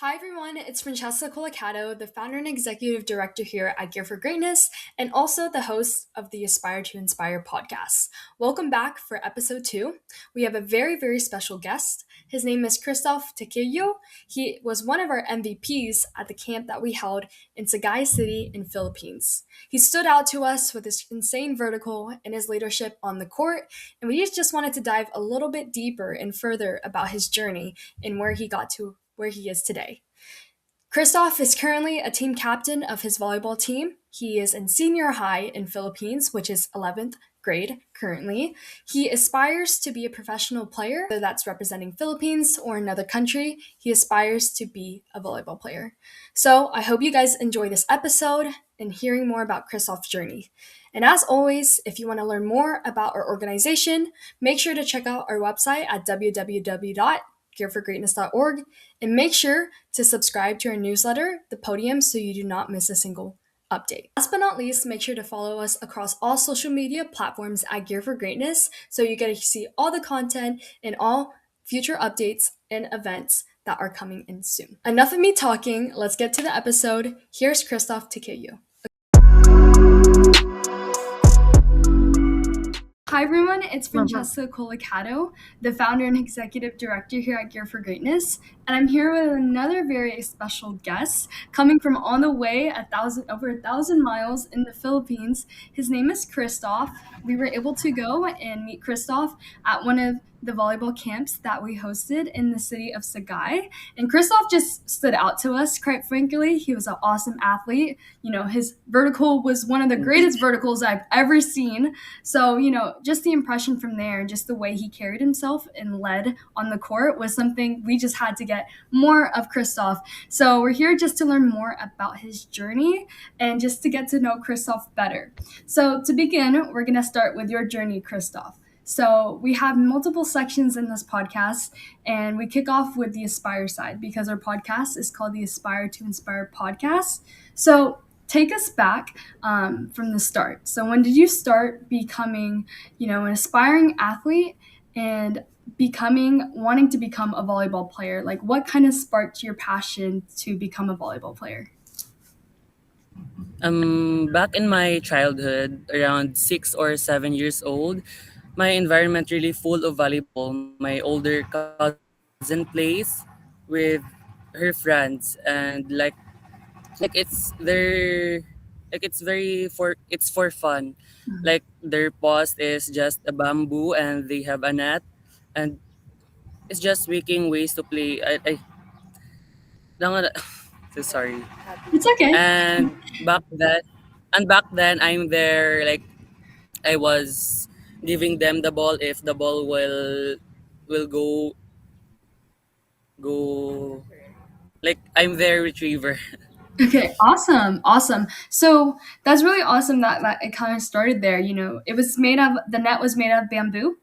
Hi everyone, it's Francesca Colacato, the founder and executive director here at Gear for Greatness, and also the host of the Aspire to Inspire podcast. Welcome back for episode 2. We have a very special guest. His name is Kristoff Tequillo. He was one of our MVPs at the camp that we held in Sagay City in Philippines. He stood out to us with his insane vertical and his leadership on the court, and we just wanted to dive a little bit deeper and further about his journey and where he got to where he is today. Kristoff is currently a team captain of his volleyball team. He is in senior high in Philippines, which is 11th grade currently. He aspires to be a professional player, whether that's representing Philippines or another country. He aspires to be a volleyball player. So I hope you guys enjoy this episode and hearing more about Kristoff's journey. And as always, if you want to learn more about our organization, make sure to check out our website at www.gearforgreatness.org and make sure to subscribe to our newsletter, The Podium, so you do not miss a single update. Last but not least, make sure to follow us across all social media platforms at Gear for Greatness so you get to see all the content and all future updates and events that are coming in soon. Enough of me talking, let's get to the episode. Here's Kristoff Tequillo. Hi everyone, it's Francesca Colacato, the founder and executive director here at Gear for Greatness, and I'm here with another very special guest coming from on the way over 1,000 miles in the Philippines. His name is Kristoff. We were able to go and meet Kristoff at one of the volleyball camps that we hosted in the city of Sagay. And Kristoff just stood out to us, quite frankly. He was an awesome athlete. His vertical was one of the greatest verticals I've ever seen. So, just the impression from there, just the way he carried himself and led on the court was something we just had to get more of Kristoff. So we're here just to learn more about his journey and just to get to know Kristoff better. So to begin, we're going to start with your journey, Kristoff. So we have multiple sections in this podcast, and we kick off with the Aspire side because our podcast is called the Aspire to Inspire podcast. So take us back from the start. So when did you start becoming, an aspiring athlete and wanting to become a volleyball player? Like, what kind of sparked your passion to become a volleyball player? Back in my childhood, around 6 or 7 years old, my environment really full of volleyball. My older cousin plays with her friends, and like it's very for it's for fun. Like their post is just a bamboo, and they have a net, and it's just making ways to play. Lang- so sorry. It's okay. And back then I'm there, like I was giving them the ball if the ball will go, like I'm their retriever. Okay, awesome. So that's really awesome that it kind of started there. The net was made out of bamboo.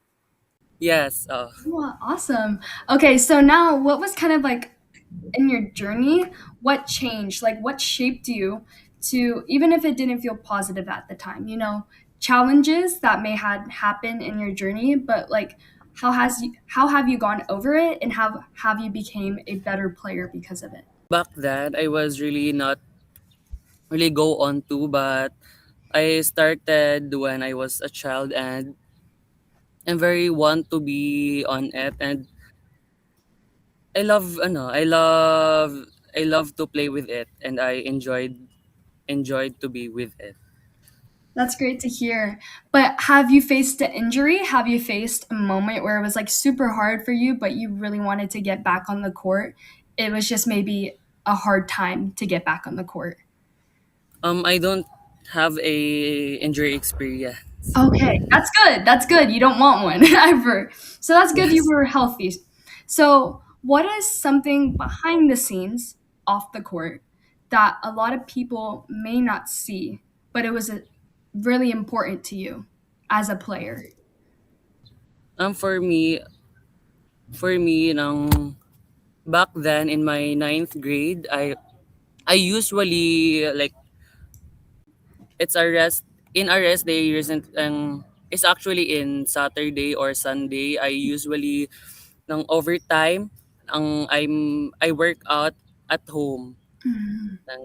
Yes. Wow, awesome. Okay, so now what was kind of like in your journey? What changed? Like, what shaped you to, even if it didn't feel positive at the time, challenges that may had happened in your journey, but like, how have you gone over it, and have you became a better player because of it? Back then I was really not really go on to, but I started when I was a child, and I'm very want to be on it, and I love to play with it, and I enjoyed to be with it. That's great to hear. But have you faced an injury? Have you faced a moment where it was like super hard for you, but you really wanted to get back on the court? It was just maybe a hard time to get back on the court. I don't have a injury experience. Okay, that's good. That's good. You don't want one ever. So that's good you Yes. were healthy. So, what is something behind the scenes off the court that a lot of people may not see, but it was really important to you as a player? For me, back then in my ninth grade, I usually, like, it's a rest in a rest day recent, it's actually in Saturday or Sunday. I usually ng overtime, I work out at home.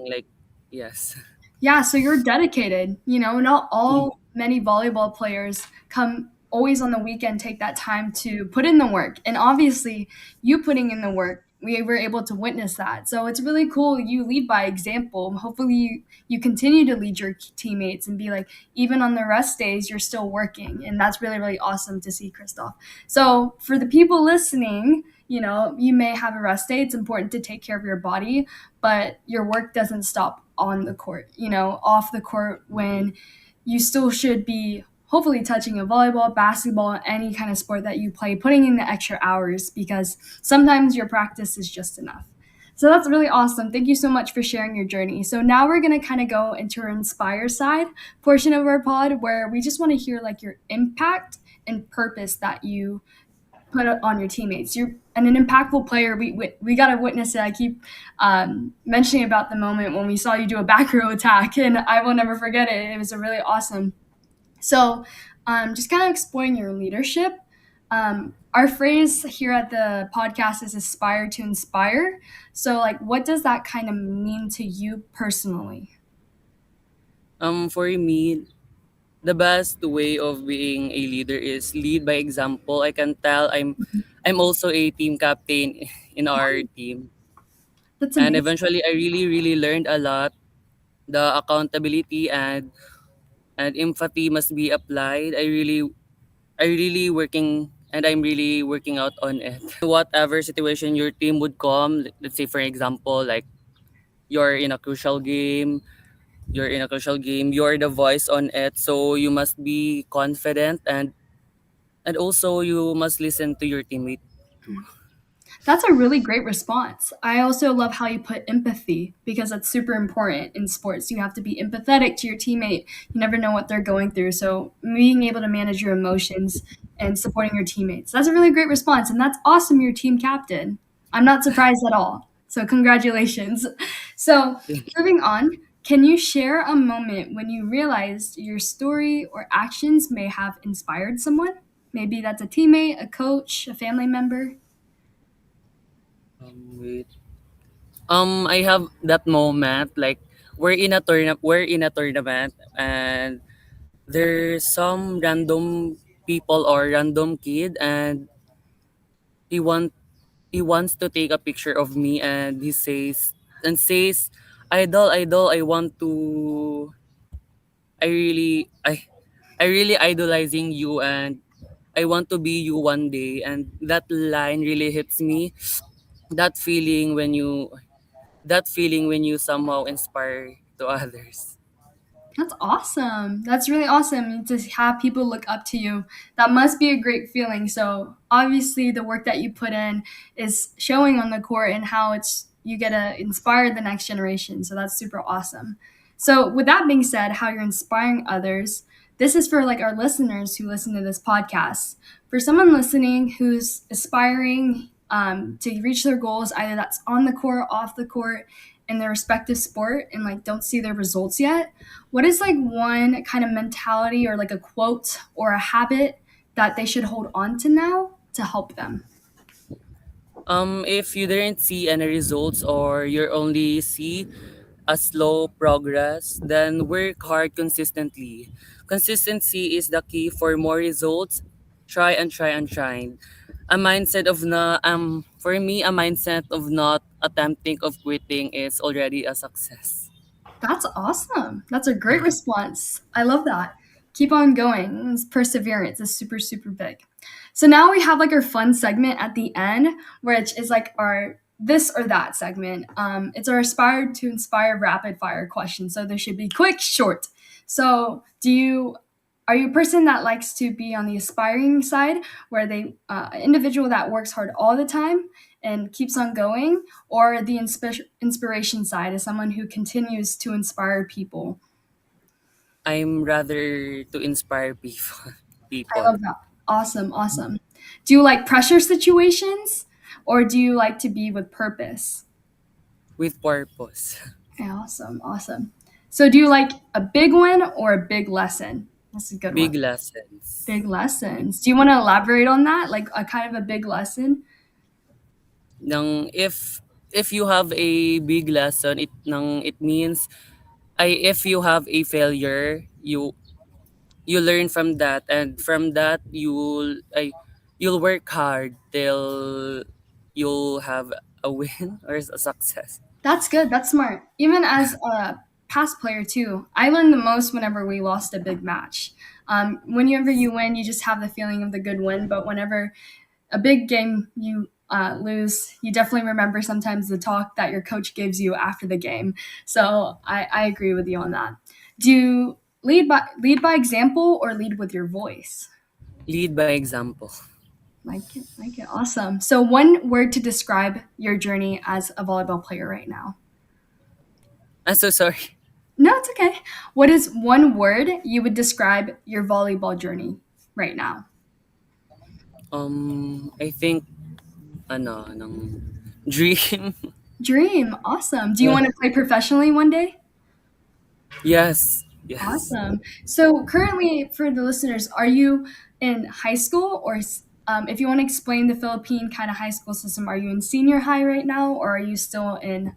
Like, yes. Yeah, so you're dedicated. Not Mm. all many volleyball players come always on the weekend take that time to put in the work. And obviously, you putting in the work, we were able to witness that. So it's really cool you lead by example. Hopefully you continue to lead your teammates and be like even on the rest days you're still working. And that's really really awesome to see, Kristoff. So for the people listening, you may have a rest day. It's important to take care of your body, but your work doesn't stop on the court, off the court when you still should be hopefully touching a volleyball, basketball, any kind of sport that you play, putting in the extra hours because sometimes your practice is just enough. So that's really awesome. Thank you so much for sharing your journey. So now we're going to kind of go into our inspire side portion of our pod where we just want to hear like your impact and purpose that you put on your teammates. You're an impactful player. We got to witness it. I keep mentioning about the moment when we saw you do a back row attack, and I will never forget it. It was a really awesome. So, just kind of exploring your leadership. Our phrase here at the podcast is aspire to inspire. So, like, what does that kind of mean to you personally? For me, the best way of being a leader is lead by example. I can tell I'm also a team captain in our team. That's And amazing. eventually I really, really learned a lot. The accountability and empathy must be applied. I'm really working out on it. Whatever situation your team would come, let's say for example, like you're in a crucial game, you're the voice on it, so you must be confident and also you must listen to your teammate too. That's a really great response. I also love how you put empathy because that's super important in sports. You have to be empathetic to your teammate. You never know what they're going through. So, being able to manage your emotions and supporting your teammates. That's a really great response. And that's awesome, your team captain. I'm not surprised at all. So, congratulations. So, moving on, can you share a moment when you realized your story or actions may have inspired someone? Maybe that's a teammate, a coach, a family member. Wait. I have that moment like we're in a tournament and there's some random people or random kid and he want he wants to take a picture of me and he says idol I want to I really I I really idolizing you and I want to be you one day, and that line really hits me. That feeling when you that feeling when you somehow inspire to others. That's awesome. That's really awesome to have people look up to you. That must be a great feeling. So, obviously the work that you put in is showing on the court and how it's you get to inspire the next generation. So, that's super awesome. So, with that being said, how you're inspiring others, this is for like our listeners who listen to this podcast. For someone listening who's aspiring to reach their goals, either that's on the court, off the court, in their respective sport, and like don't see their results yet, what is like one kind of mentality or like a quote or a habit that they should hold on to now to help them? If you didn't see any results or you only see a slow progress, then work hard consistently. Consistency is the key for more results. Try and try and try. For me, a mindset of not attempting of quitting is already a success. That's awesome. That's a great response. I love that. Keep on going. It's perseverance is super, super big. So now we have like our fun segment at the end, which is like our this or that segment. It's our aspire to inspire rapid fire question. So there should be quick, short. So are you a person that likes to be on the aspiring side, where they an individual that works hard all the time and keeps on going, or the inspiration side is someone who continues to inspire people? I'm rather to inspire people. I people love that. Awesome, awesome. Do you like pressure situations or do you like to be with purpose? with purpose. Yeah, awesome, awesome. So do you like a big one or a big lesson? That's a good one. Big lessons. Big lessons. Do you want to elaborate on that? Like a kind of a big lesson? Nang if if you have a big lesson, it means if you have a failure, you learn from that, and from that you'll work hard till you'll have a win or a success. That's good. That's smart. Even as a past player too, I learned the most whenever we lost a big match. Whenever you win, you just have the feeling of the good win. But whenever a big game you lose, you definitely remember sometimes the talk that your coach gives you after the game. So I agree with you on that. Do you lead by example or lead with your voice? Lead by example. Like it. Awesome. So one word to describe your journey as a volleyball player right now. I'm so sorry. No, it's okay. What is one word you would describe your volleyball journey right now? I think dream. Dream. Awesome. Do you Yeah. want to play professionally one day? Yes, yes. Awesome. So currently, for the listeners, are you in high school, or if you want to explain the Philippine kind of high school system, are you in senior high right now, or are you still in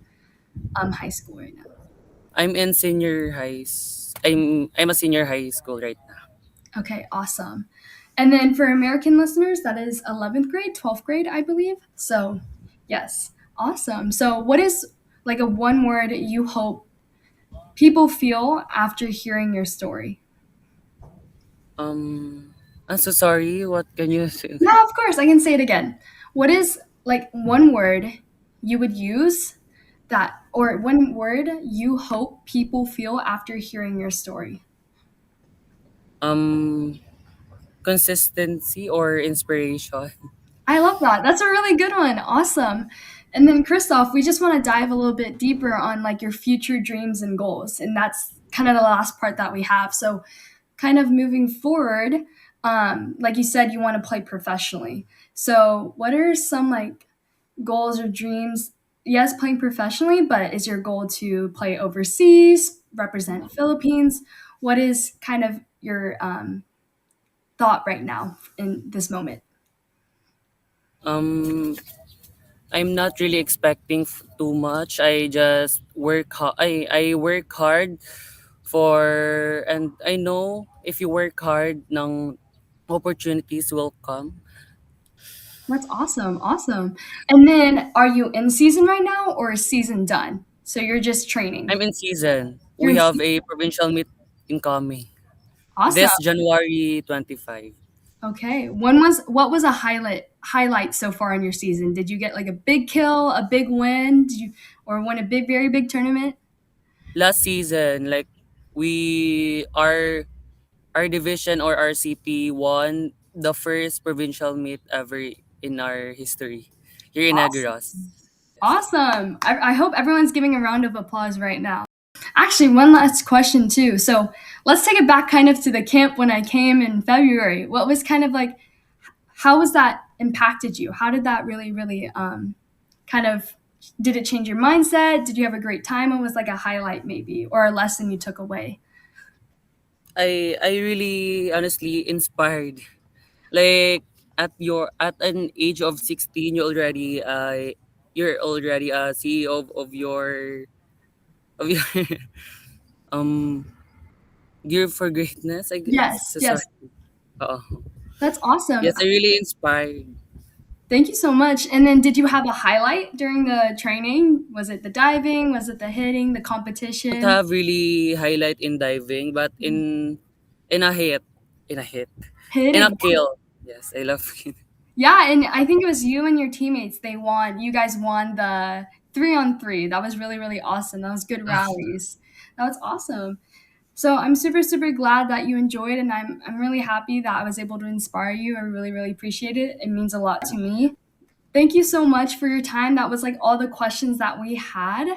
high school right now? I'm in I'm a senior high school right now. Okay, awesome. And then for American listeners, that is 11th grade, 12th grade, I believe. So, yes, awesome. So, what is like a one word you hope people feel after hearing your story? I'm so sorry. What can you say? Yeah, of course, I can say it again. What is like one word you would use that, or one word you hope people feel after hearing your story? Um, Consistency or inspiration. I love that. That's a really good one. Awesome. And then Kristoff, we just want to dive a little bit deeper on like your future dreams and goals. And that's kind of the last part that we have. So kind of moving forward, like you said, you want to play professionally. So what are some like goals or dreams? Yes, playing professionally, but is your goal to play overseas, represent Philippines? What is kind of your thought right now in this moment? Um, I'm not really expecting too much. I just I work hard for, and I know if you work hard, ng opportunities will come. That's awesome. Awesome. And then are you in season right now or is season done? So you're just training. I'm in season. You're We in have season. a provincial meet incoming Awesome. this January 25. Okay. What was a highlight so far in your season? Did you get like a big kill, a big win? Did you or win a big very big tournament? Last season, like we our division or our CP won the first provincial meet ever in our history here in Negros. Awesome. Awesome. I hope everyone's giving a round of applause right now. Actually, one last question too. So let's take it back kind of to the camp when I came in February. What was kind of like how was that impacted you? How did that really, really kind of did it change your mindset? Did you have a great time? What was like a highlight maybe or a lesson you took away? I really honestly inspired. Like at an age of 16, you're already a CEO of your um Gear for Greatness, I guess. Yes, So yes. sorry. Uh, That's awesome. yes, I really inspired. Thank you so much. And then did you have a highlight during the training? Was it the diving? Was it the hitting, the Don't competition? have really highlight in diving, but in a hit, in a hit, in a Hitting. kill. Yes, I love it. Yeah, and I think it was you and your teammates. They won. You guys won the 3-on-3. That was really, really awesome. That was good rallies. That was awesome. So I'm super, super glad that you enjoyed, and I'm really happy that I was able to inspire you. I really, really appreciate it. It means a lot to me. Thank you so much for your time. That was like all the questions that we had.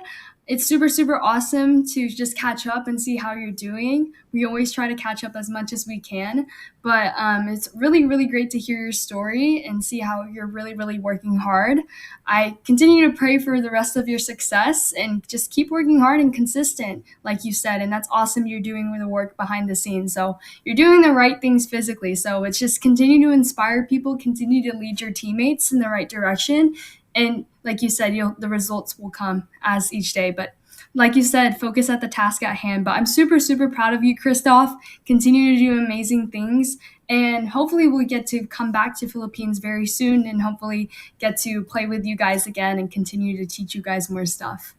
It's super, super awesome to just catch up and see how you're doing. We always try to catch up as much as we can, but it's really, really great to hear your story and see how you're really, really working hard. I continue to pray for the rest of your success and just keep working hard and consistent, like you said. And that's awesome you're doing the work behind the scenes. So you're doing the right things physically. So it's just continue to inspire people, continue to lead your teammates in the right direction, And like you said, the results will come as each day. But like you said, focus at the task at hand. But I'm super, super proud of you, Kristoff. Continue to do amazing things. And hopefully we'll get to come back to Philippines very soon and hopefully get to play with you guys again and continue to teach you guys more stuff.